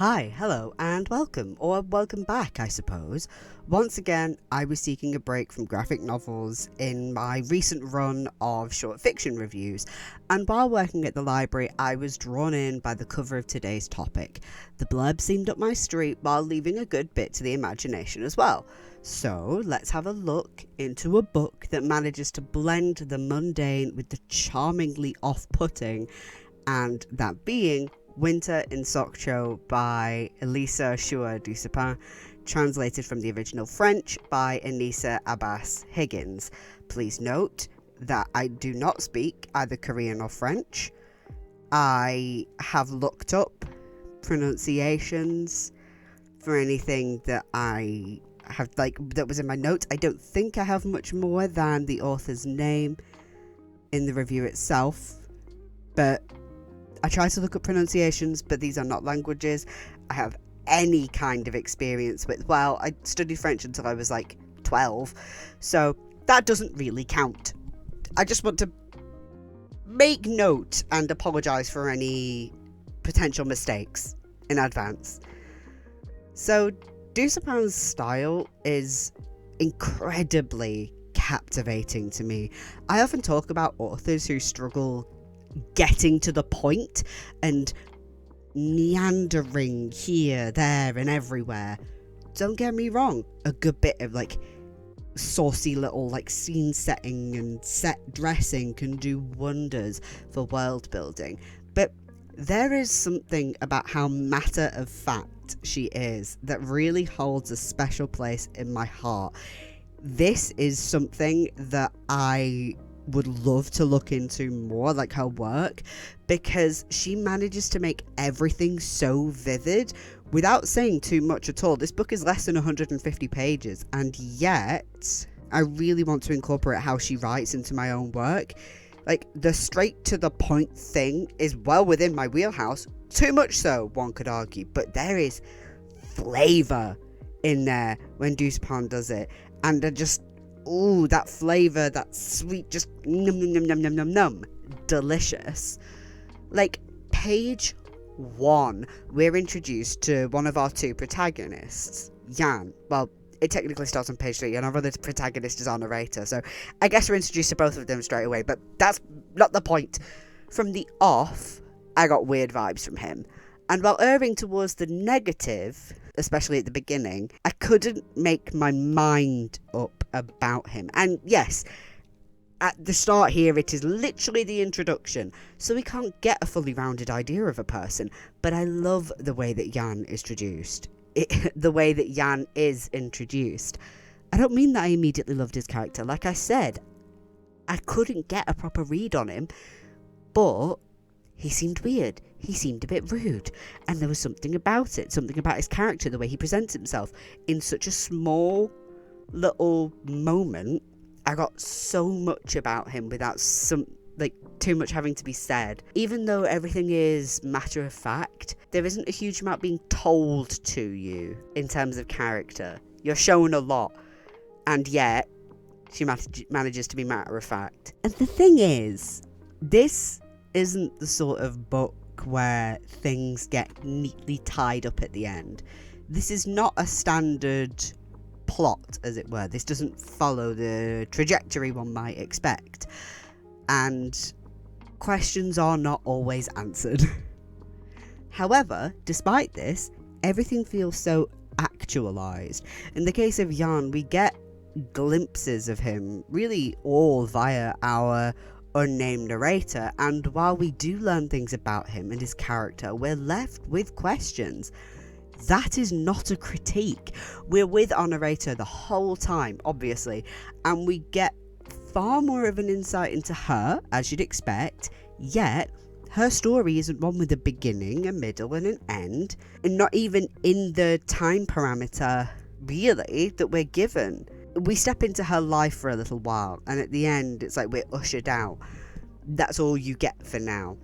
Hi, hello, and welcome, or welcome back, I suppose. Once again, I was seeking a break from graphic novels in my recent run of short fiction reviews, and while working at the library, I was drawn in by the cover of today's topic. The blurb seemed up my street while leaving a good bit to the imagination as well. So, let's have a look into a book that manages to blend the mundane with the charmingly off-putting, and that being Winter in Sokcho by Elisa Chua du Sapin, translated from the original French by Anissa Abbas Higgins. Please note that I do not speak either Korean or French. I have looked up pronunciations for anything that I have, that was in my notes. I don't think I have much more than the author's name in the review itself, but I try to look up pronunciations, but these are not languages I have any kind of experience with. Well, I studied French until I was 12, so that doesn't really count. I just want to make note and apologise for any potential mistakes in advance. So, du Sapin's style is incredibly captivating to me. I often talk about authors who struggle getting to the point and meandering here, there and everywhere. Don't get me wrong, a good bit of saucy little scene setting and set dressing can do wonders for world building, but there is something about how matter of fact she is that really holds a special place in my heart. This is something that I would love to look into more, like her work, because she manages to make everything so vivid without saying too much at all. This book is less than 150 pages, and yet I really want to incorporate how she writes into my own work. The straight to the point thing is well within my wheelhouse, too much so, one could argue, but there is flavour in there when du Sapin does it, and ooh, that flavour, that sweet, just num num num num num num, delicious. Page 1, we're introduced to one of our two protagonists, Jan. Well, it technically starts on page 3, and our other protagonist is our narrator, so I guess we're introduced to both of them straight away, but that's not the point. From the off, I got weird vibes from him, and while erring towards the negative, especially at the beginning, I couldn't make my mind up about him. And yes, at the start here, it is literally the introduction, so we can't get a fully rounded idea of a person, but I love the way that Jan is introduced. The way that Jan is introduced. I don't mean that I immediately loved his character. Like I said, I couldn't get a proper read on him, but he seemed weird, he seemed a bit rude, and there was something about it, something about his character, the way he presents himself. In such a small little moment, I got so much about him without too much having to be said. Even though everything is matter of fact, there isn't a huge amount being told to you in terms of character. You're shown a lot, and yet she manages to be matter of fact. And the thing is, this isn't the sort of book where things get neatly tied up at the end. This is not a standard plot, as it were. This doesn't follow the trajectory one might expect, and questions are not always answered. However, despite this, everything feels so actualized. In the case of Jan, we get glimpses of him really all via our unnamed narrator, and while we do learn things about him and his character, we're left with questions. That is not a critique. We're with our narrator the whole time, obviously, and we get far more of an insight into her, as you'd expect, yet her story isn't one with a beginning, a middle and an end, and not even in the time parameter, really, that we're given. We step into her life for a little while, and at the end, it's we're ushered out. That's all you get for now.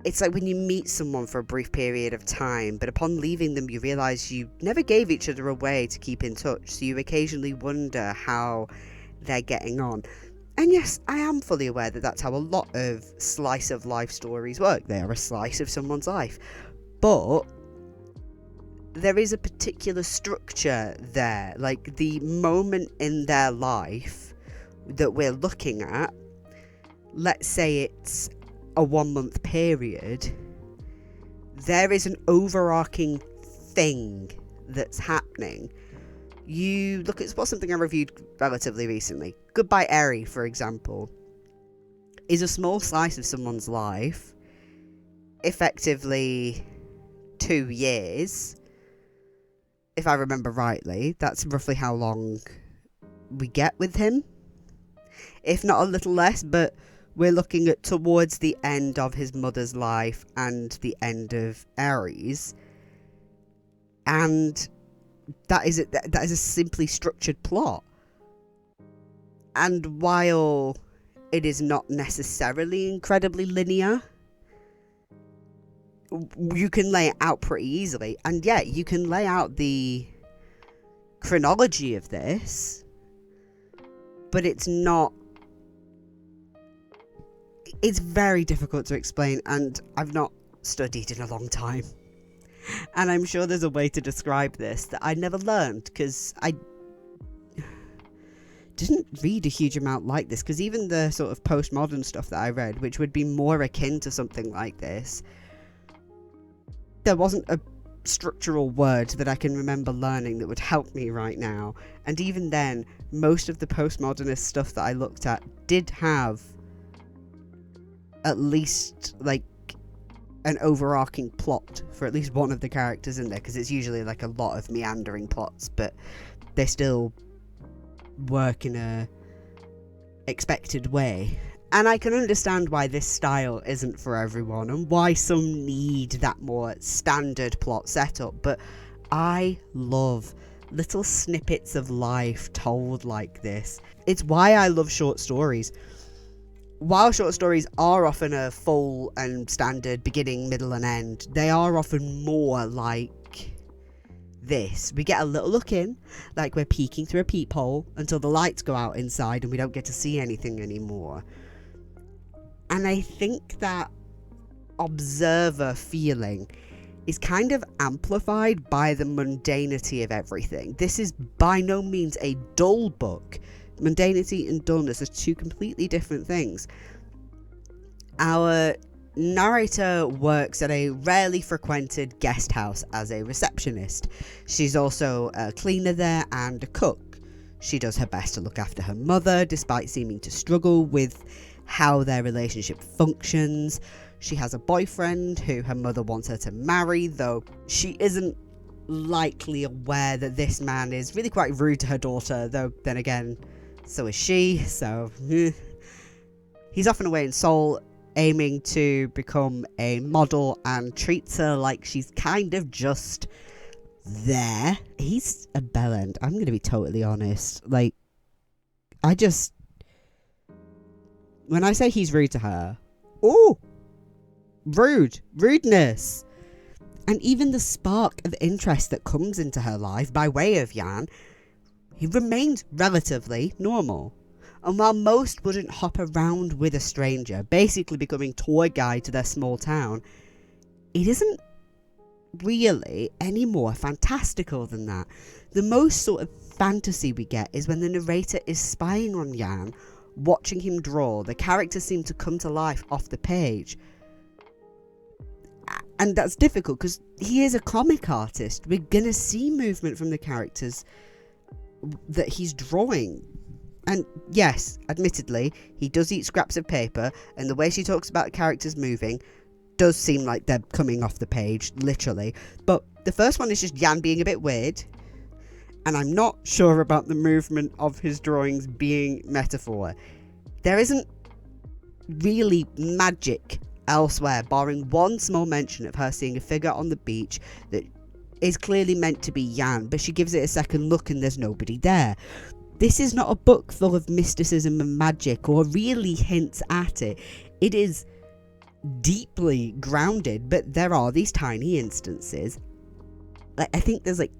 It's like when you meet someone for a brief period of time, but upon leaving them, you realise you never gave each other a way to keep in touch, so you occasionally wonder how they're getting on. And yes, I am fully aware that that's how a lot of slice of life stories work. They are a slice of someone's life. But there is a particular structure there. Like, the moment in their life that we're looking at, let's say it's a 1 month period, there is an overarching thing that's happening. You look at something I reviewed relatively recently. Goodbye Eri, for example, is a small slice of someone's life, effectively 2 years, if I remember rightly. That's roughly how long we get with him, if not a little less, but we're looking at towards the end of his mother's life and the end of Eri's, and that is a simply structured plot. And while it is not necessarily incredibly linear, you can lay it out pretty easily. And yeah, you can lay out the chronology of this, but it's very difficult to explain, and I've not studied in a long time. And I'm sure there's a way to describe this that I never learned, because I didn't read a huge amount like this, because even the sort of postmodern stuff that I read, which would be more akin to something like this, there wasn't a structural word that I can remember learning that would help me right now. And even then, most of the postmodernist stuff that I looked at did have at least, like, an overarching plot for at least one of the characters in there, because it's usually like a lot of meandering plots, but they still work in a expected way. And I can understand why this style isn't for everyone, and why some need that more standard plot setup, but I love little snippets of life told like this. It's why I love short stories. While short stories are often a full and standard beginning, middle and end, they are often more like this. We get a little look in, like we're peeking through a peephole until the lights go out inside and we don't get to see anything anymore. And I think that observer feeling is kind of amplified by the mundanity of everything. This is by no means a dull book. Mundanity and dullness are two completely different things. Our narrator works at a rarely frequented guest house as a receptionist. She's also a cleaner there and a cook. She does her best to look after her mother, despite seeming to struggle with how their relationship functions. She has a boyfriend who her mother wants her to marry, though she isn't likely aware that this man is really quite rude to her daughter, though then again, so is she, so he's often away in Seoul, aiming to become a model, and treats her like she's kind of just there. He's a bellend, I'm gonna be totally honest. Like, when I say he's rude to her, rudeness. And even the spark of interest that comes into her life by way of Jan, he remains relatively normal. And while most wouldn't hop around with a stranger, basically becoming tour guide to their small town, it isn't really any more fantastical than that. The most sort of fantasy we get is when the narrator is spying on Jan, watching him draw. The characters seem to come to life off the page. And that's difficult because he is a comic artist. We're going to see movement from the characters that he's drawing. And yes, admittedly, he does eat scraps of paper, and the way she talks about characters moving does seem like they're coming off the page, literally. But the first one is just Jan being a bit weird, and I'm not sure about the movement of his drawings being metaphor. There isn't really magic elsewhere, barring one small mention of her seeing a figure on the beach that is clearly meant to be Jan, but she gives it a second look and there's nobody there. This is not a book full of mysticism and magic, or really hints at it. It is deeply grounded, but there are these tiny instances. I think there's like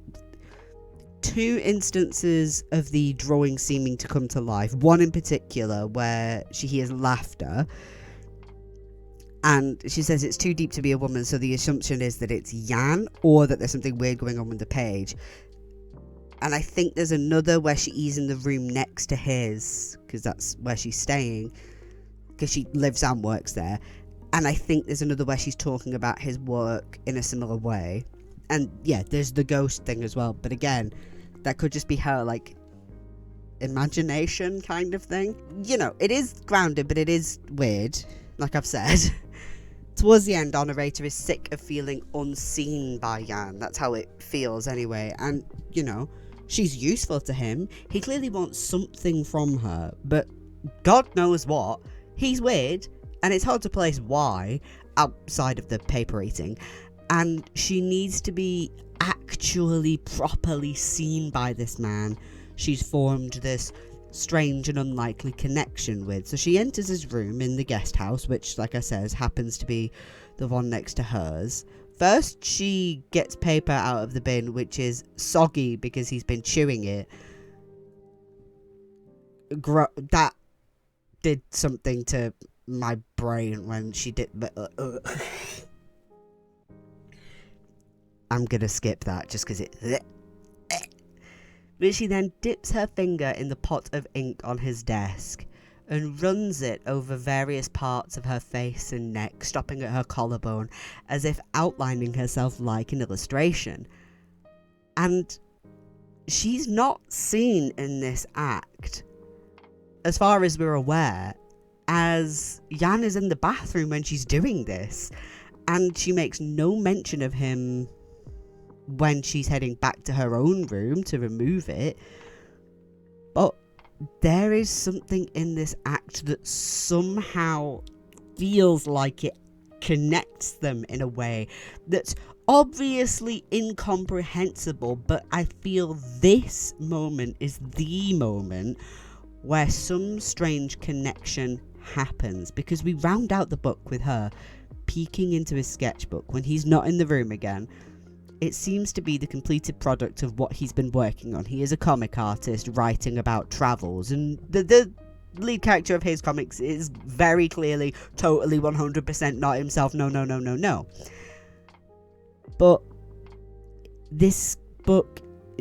2 instances of the drawing seeming to come to life. One in particular where she hears laughter, And she says it's too deep to be a woman, so the assumption is that it's Yan, or that there's something weird going on with the page. And I think there's another where she's in the room next to his, because that's where she's staying, because she lives and works there. And I think there's another where she's talking about his work in a similar way. And yeah, there's the ghost thing as well. But again, that could just be her, like, imagination kind of thing. You know, it is grounded, but it is weird, like I've said. Towards the end, our narrator is sick of feeling unseen by Yan. That's how it feels anyway. And, you know, she's useful to him. He clearly wants something from her, but God knows what. He's weird, and it's hard to place why outside of the paper eating. And she needs to be actually properly seen by this man she's formed this strange and unlikely connection with. So she enters his room in the guest house, which, like I said, happens to be the one next to hers. First, she gets paper out of the bin, which is soggy because he's been chewing it. That did something to my brain when she did. I'm gonna skip that just because it. But she then dips her finger in the pot of ink on his desk and runs it over various parts of her face and neck, stopping at her collarbone, as if outlining herself like an illustration. And she's not seen in this act, as far as we're aware, as Yan is in the bathroom when she's doing this, and she makes no mention of him when she's heading back to her own room to remove it. But there is something in this act that somehow feels like it connects them in a way that's obviously incomprehensible, but I feel this moment is the moment where some strange connection happens, because we round out the book with her peeking into his sketchbook when he's not in the room again. It seems to be the completed product of what he's been working on. He is a comic artist writing about travels, and the lead character of his comics is very clearly, totally 100% not himself. No. But this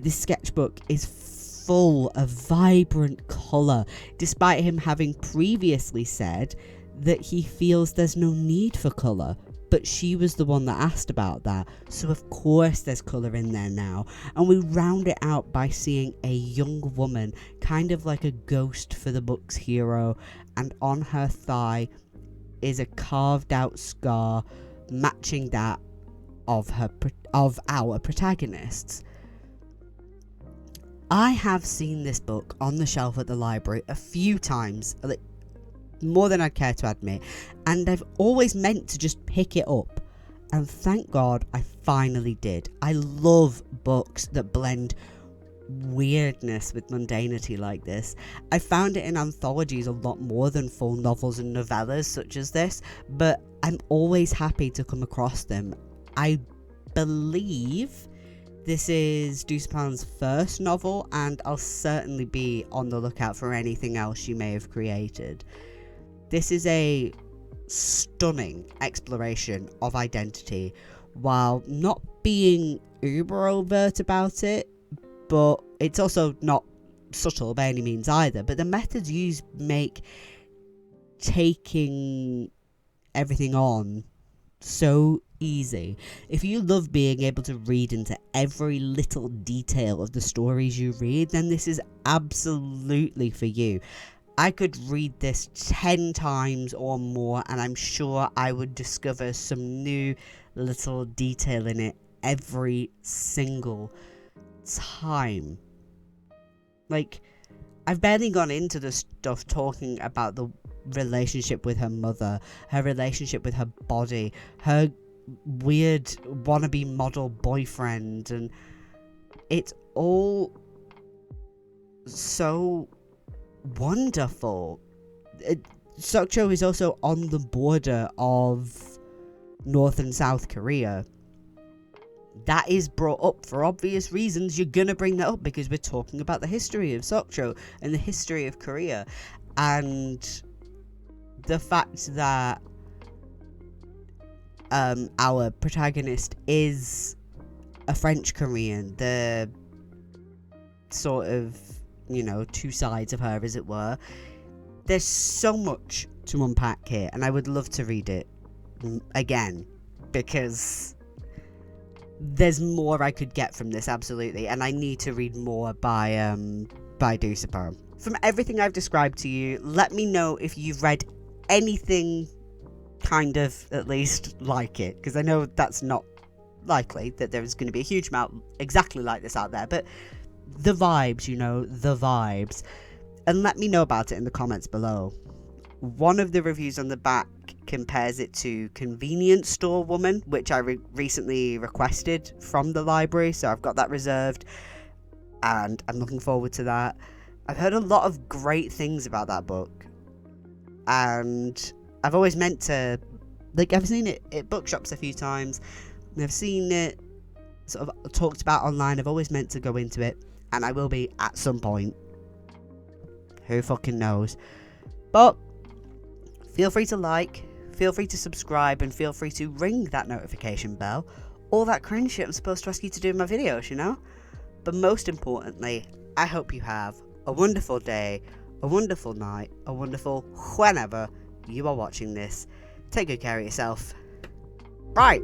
sketchbook is full of vibrant colour, despite him having previously said that he feels there's no need for colour. But she was the one that asked about that, so of course there's colour in there now. And we round it out by seeing a young woman, kind of like a ghost for the book's hero, and on her thigh is a carved out scar matching that of our protagonists. I have seen this book on the shelf at the library a few times, more than I'd care to admit, and I've always meant to just pick it up, and thank God I finally did. I love books that blend weirdness with mundanity like this. I found it in anthologies a lot more than full novels and novellas such as this, but I'm always happy to come across them. I believe this is Duspin's first novel, and I'll certainly be on the lookout for anything else she may have created. This is a stunning exploration of identity, while not being uber overt about it, but it's also not subtle by any means either. But the methods used make taking everything on so easy. If you love being able to read into every little detail of the stories you read, then this is absolutely for you. I could read this 10 times or more, and I'm sure I would discover some new little detail in it every single time. Like, I've barely gone into the stuff talking about the relationship with her mother, her relationship with her body, her weird wannabe model boyfriend, and it's all so wonderful. Sokcho is also on the border of North and South Korea. That is brought up for obvious reasons. You're gonna bring that up because we're talking about the history of Sokcho and the history of Korea, and the fact that our protagonist is a French Korean, the sort of, you know, two sides of her, as it were. There's so much to unpack here, and I would love to read it again, because there's more I could get from this, absolutely, and I need to read more by Dusapar. From everything I've described to you, let me know if you've read anything kind of, at least, like it, because I know that's not likely, that there's going to be a huge amount exactly like this out there, but the vibes, you know, the vibes. And let me know about it in the comments below. One of the reviews on the back compares it to Convenience Store Woman, which I recently requested from the library, so I've got that reserved, and I'm looking forward to that. I've heard a lot of great things about that book, and I've always meant to, like, I've seen it at bookshops a few times, and I've seen it sort of talked about online. I've always meant to go into it, and I will be at some point. Who fucking knows? But feel free to like, feel free to subscribe, and feel free to ring that notification bell. All that cringe shit I'm supposed to ask you to do in my videos, you know? But most importantly, I hope you have a wonderful day, a wonderful night, a wonderful whenever you are watching this. Take good care of yourself. Right.